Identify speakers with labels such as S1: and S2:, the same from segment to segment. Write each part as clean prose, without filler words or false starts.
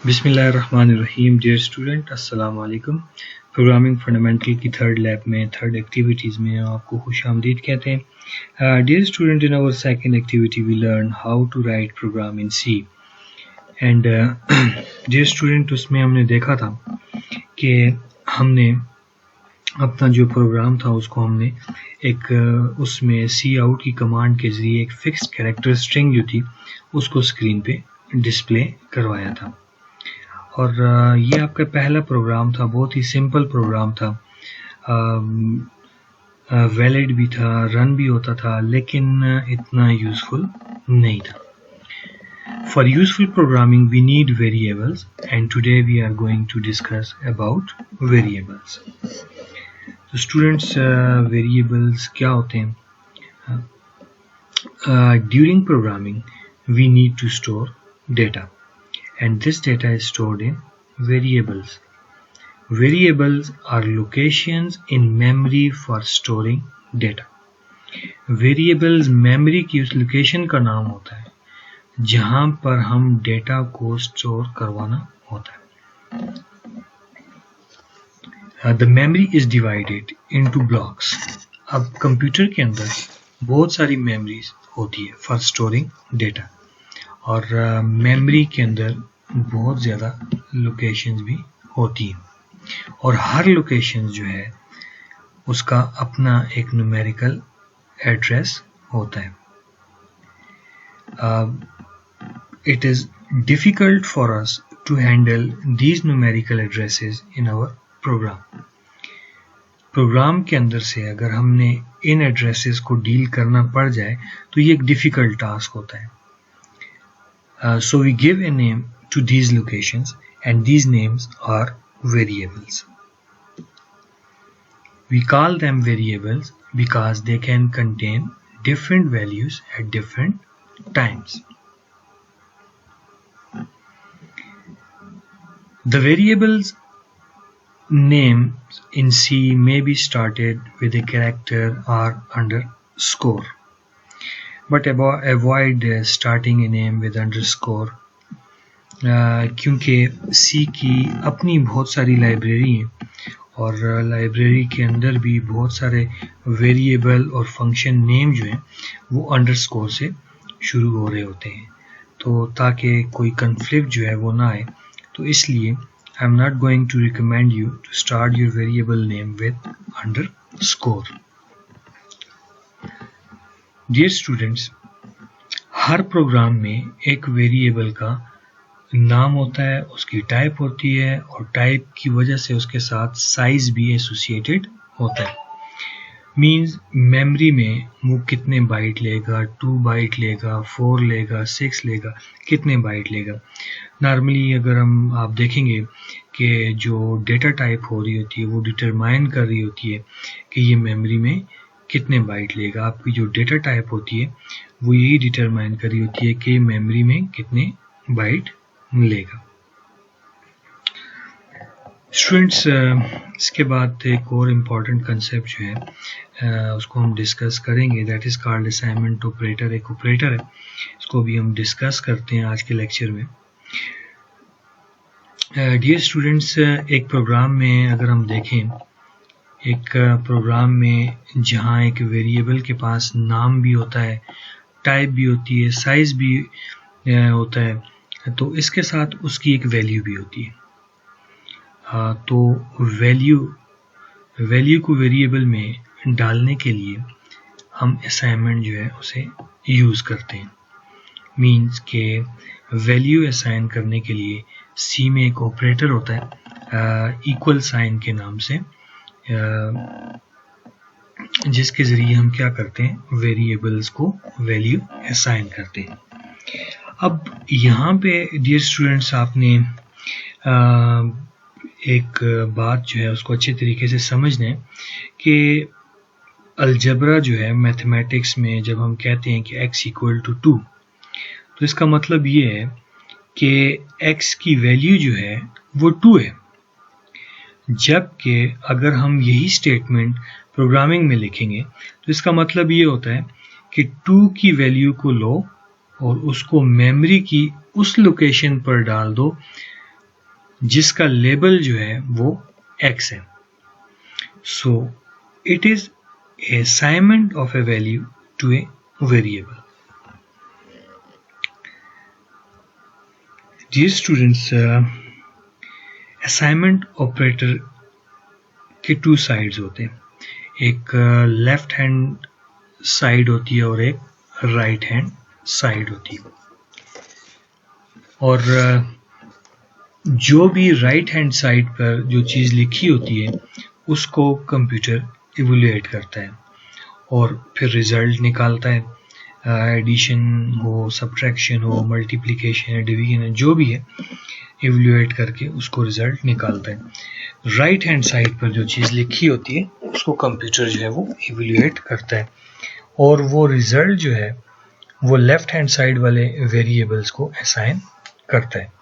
S1: बिस्मिल्लाहिर्रहमानिर्रहीम। Dear student, अस्सलाम वालेकुम। प्रोग्रामिंग फंडामेंटल की थर्ड लैब में थर्ड एक्टिविटीज़ में आपको खुश आमदीद कहते हैं। Dear student, in our second activity we learn how to write program in C. And dear student, उसमें हमने देखा था कि हमने अपना जो प्रोग्राम था उसको हमने एक उसमें सी आउट की कमांड के ज़रिए एक फिक्स्ड कैरेक्टर स्ट्रिंग जो थी उसको स्क्रीन पे डिस्प्ले करवाया था। और ये आपका पहला प्रोग्राम था, बहुत ही सिंपल प्रोग्राम था, वैलिड भी था, रन भी होता था, लेकिन इतना यूज़फुल नहीं था। For useful programming we need variables, and today we are going to discuss about variables. तो स्टूडेंट्स, वेरिएबल्स क्या होते हैं? During programming we need to store data, and this data is stored in variables. Variables are locations in memory for storing data. Variables memory की उस location का नाम होता है जहां पर हम डेटा को स्टोर करवाना होता है। The memory is divided into blocks. अब कंप्यूटर के अंदर बहुत सारी मेमोरीज होती है फॉर स्टोरिंग डेटा, और मेमोरी के अंदर बहुत ज़्यादा लोकेशंस भी होती हैं, और हर लोकेशन जो है उसका अपना एक न्यूमेरिकल एड्रेस होता है। It is difficult for us to handle these numerical addresses in our program. Program के अंदर से अगर हमने इन एड्रेसेस को डील करना पड़ जाए तो ये एक डिफ़िकल्ट टास्क होता है। So we give a name to these locations, and these names are variables. We call them variables because they can contain different values at different times. The variables names in C may be started with a character or underscore, but avoid starting a name with underscore, क्योंकि C की अपनी बहुत सारी library हैं, और library के अंदर भी बहुत सारे वेरिएबल और फंक्शन नेम जो हैं वो अंडरस्कोर से शुरू हो रहे होते हैं, तो ताकि कोई कन्फ्लिक्ट जो है वो ना आए, तो इसलिए I am not going to recommend you to start your variable name with underscore. Dear students, हर प्रोग्राम में एक वेरिएबल का नाम होता है, उसकी टाइप होती है, और टाइप की वजह से उसके साथ साइज भी एसोसिएटेड होता है। मीन्स मेमोरी में वो कितने बाइट लेगा, 2 बाइट लेगा, 4 लेगा, 6 लेगा, कितने बाइट लेगा। नॉर्मली अगर आप देखेंगे कि जो डेटा टाइप हो रही होती है वो डिटरमाइन कर रही होती है कि ये मेमोरी में कितने बाइट लेगा। आपकी जो डेटा टाइप होती है वो यही डिटरमाइन कर रही होती है कि मेमोरी में कितने बाइट लेगा। स्टूडेंट्स, इसके बाद एक और इम्पॉर्टेंट कंसेप्ट जो है उसको हम डिस्कस करेंगे, that is called assignment operator. एक ऑपरेटर है, इसको भी हम डिस्कस करते हैं आज के लेक्चर में। डियर स्टूडेंट्स, एक प्रोग्राम में अगर हम देखें, एक प्रोग्राम में जहाँ एक वेरिएबल के पास नाम भी होता है, टाइप भी होती है, साइज भी होता है, तो इसके साथ उसकी एक वैल्यू भी होती है। तो वैल्यू को वेरिएबल में डालने के लिए हम असाइनमेंट जो है उसे यूज़ करते हैं। मीन्स के वैल्यू असाइन करने के लिए सी में एक ऑपरेटर होता है इक्वल साइन के नाम से, जिसके ज़रिए हम क्या करते हैं, वेरिएबल्स को वैल्यू असाइन करते हैं। अब यहाँ पे डियर स्टूडेंट्स, आपने एक बात जो है उसको अच्छे तरीके से समझना है कि अलजबरा जो है मैथमेटिक्स में जब हम कहते हैं कि x इक्वल टू 2, तो इसका मतलब ये है कि x की वैल्यू जो है वो 2 है। जबकि अगर हम यही स्टेटमेंट प्रोग्रामिंग में लिखेंगे तो इसका मतलब ये होता है कि 2 की वैल्यू को लो और उसको मेमोरी की उस लोकेशन पर डाल दो जिसका लेबल जो है वो x है. So it is assignment of a value to a variable. Dear students, assignment operator के टू साइड्स होते हैं. एक लेफ्ट हैंड साइड होती है और एक राइट हैंड साइड होती है. और जो भी राइट हैंड साइड पर जो चीज़ लिखी होती है उसको कंप्यूटर इवैल्यूएट करता है और फिर रिजल्ट निकालता है. एडिशन हो, सब्ट्रैक्शन हो, मल्टीप्लिकेशन है, डिवीजन है, जो भी है इवैल्यूएट करके उसको रिजल्ट निकालता है. राइट हैंड साइड पर जो चीज़ लिखी होती है उसको कंप्यूटर जो है वो इवैल्यूएट करता है और वो रिजल्ट जो है वो लेफ्ट हैंड साइड वाले वेरिएबल्स को असाइन करता है.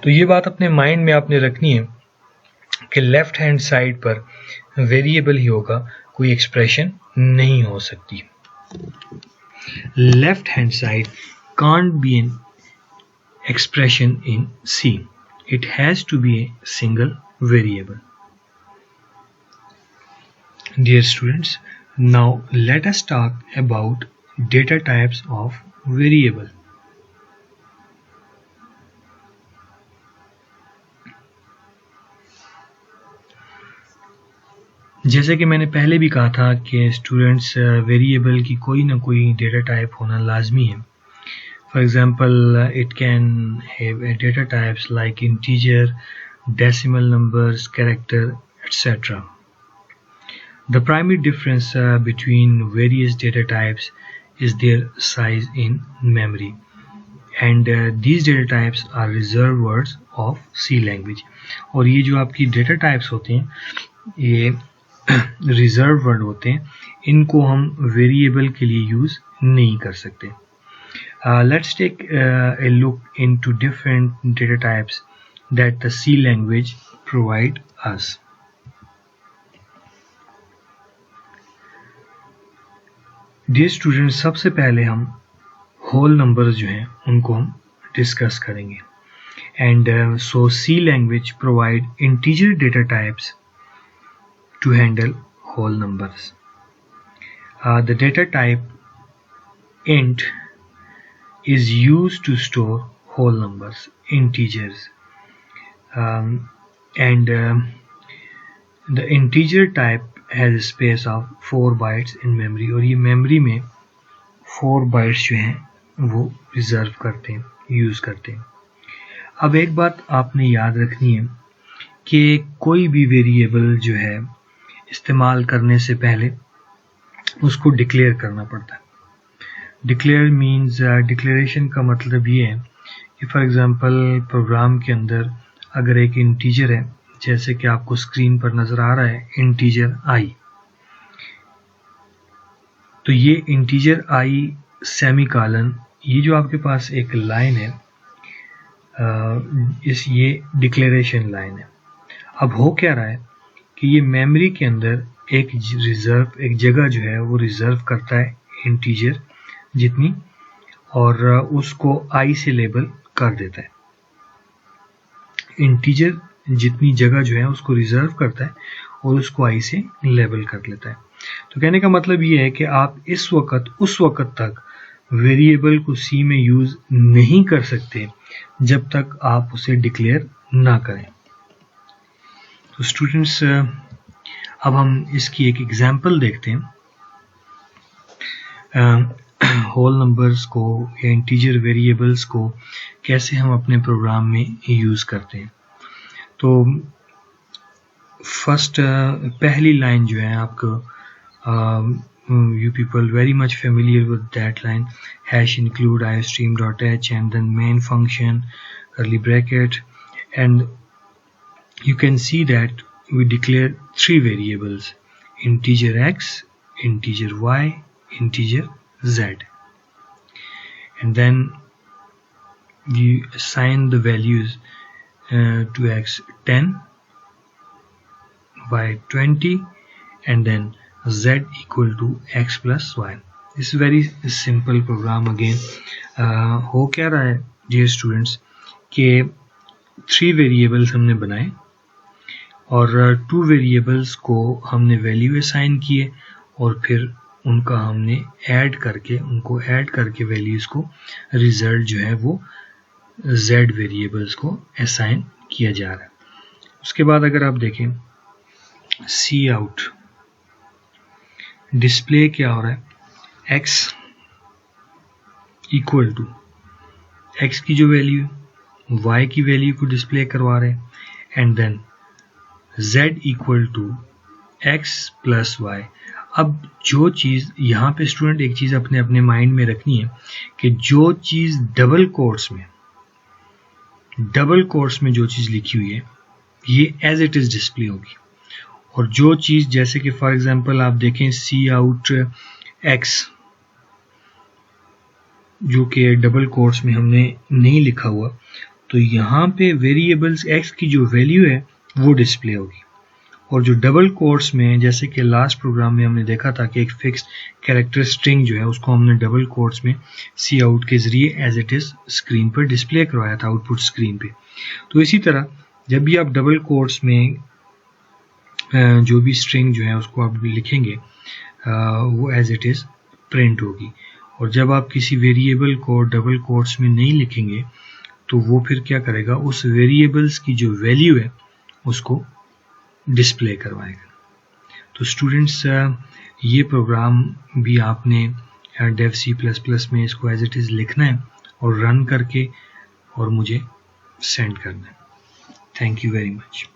S1: तो ये बात अपने माइंड में आपने रखनी है कि लेफ्ट हैंड साइड पर वेरिएबल ही होगा, कोई एक्सप्रेशन नहीं हो सकती. Left hand side can't be an expression in C. It has to be a single variable. Dear students, now let us talk about data types of variable. जैसे कि मैंने पहले भी कहा था कि स्टूडेंट्स वेरिएबल की कोई ना कोई डेटा टाइप होना लाजमी है. For example it can have data types like integer, decimal numbers, character, etc. The primary difference between various data types is their size in memory, and these data types are reserved words of C language. और ये जो आपकी data types होते हैं ये reserve word होते हैं, इनको हम वेरिएबल के लिए यूज नहीं कर सकते. Let's take a look into different data types that the C language provide us. Dear students, सबसे पहले हम होल नंबर्स जो हैं उनको हम डिस्कस करेंगे. And so C language provide integer data types to handle whole numbers. The data type int is used to store whole numbers, integers, and the integer type has a space of 4 bytes in memory. और ये memory में 4 bytes जो हैं वो reserve करते हैं, use करते हैं. अब एक बात आपने याद रखनी है कि कोई भी वेरिएबल जो है इस्तेमाल करने से पहले उसको डिक्लेयर करना पड़ता है. डिक्लेयर मीन्स डिक्लेरेशन का मतलब ये है कि फॉर एग्जांपल प्रोग्राम के अंदर अगर एक इंटीजर है, जैसे कि आपको स्क्रीन पर नज़र आ रहा है इंटीजर i, तो ये इंटीजर i सेमीकोलन, ये जो आपके पास एक लाइन है ये डिक्लेरेशन लाइन है. अब हो क्या रहा है कि ये मेमोरी के अंदर एक जगह जो है वो रिजर्व करता है इंटीजर जितनी, और उसको i से लेबल कर देता है. इंटीजर जितनी जगह जो है उसको रिजर्व करता है और उसको i से लेबल कर लेता है. तो कहने का मतलब ये है कि आप उस वक्त तक वेरिएबल को C में यूज नहीं कर सकते जब तक आप उसे डिक्लेयर ना करें. तो स्टूडेंट्स, अब हम इसकी एक एग्जांपल देखते हैं. होल नंबर्स को या इंटीजर वेरिएबल्स को कैसे हम अपने प्रोग्राम में यूज़ करते हैं. तो फर्स्ट पहली लाइन जो है आपको, you people very much familiar with that line, hash include iostream.h and then main function curly bracket, and you can see that we declare 3 variables: integer x, integer y, integer z, and then we assign the values to x 10, y 20, and then z equal to x plus y. This is very simple program again. हो क्या रहा है dear students कि 3 variables हमने बनाए और 2 variables को हमने वैल्यू असाइन किए और फिर उनको ऐड करके वैल्यूज को रिजल्ट जो है वो z वेरिएबल्स को असाइन किया जा रहा है। उसके बाद अगर आप देखें सी आउट डिस्प्ले क्या हो रहा है, x इक्वल टू x की जो वैल्यू y की वैल्यू को डिस्प्ले करवा रहे हैं and then z equal to x plus y. अब जो चीज़ यहाँ पे स्टूडेंट एक चीज़ अपने माइंड में रखनी है कि जो चीज़ डबल कोट्स में जो चीज़ लिखी हुई है ये एज इट इज़ डिस्प्ले होगी, और जो चीज़ जैसे कि फॉर एग्जांपल आप देखें सी आउट x जो कि डबल कोट्स में हमने नहीं लिखा हुआ, तो यहाँ पे वेरिएबल्स x की जो वैल्यू है वो डिस्प्ले होगी, और जो डबल कोट्स में जैसे कि लास्ट प्रोग्राम में हमने देखा था कि एक फिक्स्ड कैरेक्टर स्ट्रिंग जो है उसको हमने डबल कोट्स में सी आउट के जरिए एज इट इज स्क्रीन पर डिस्प्ले करवाया था आउटपुट स्क्रीन पे। तो इसी तरह जब भी आप डबल कोट्स में जो भी स्ट्रिंग जो है उसको आप भी लिखेंगे वो एज इट इज प्रिंट होगी, और जब आप किसी वेरिएबल को डबल कोट्स में नहीं लिखेंगे तो वो फिर क्या करेगा, उस वेरिएबल्स की जो वैल्यू है उसको डिस्प्ले करवाएगा। तो स्टूडेंट्स ये प्रोग्राम भी आपने डेव C++ में इसको एज इट इज़ लिखना है और रन करके और मुझे सेंड करना है। Thank you very much.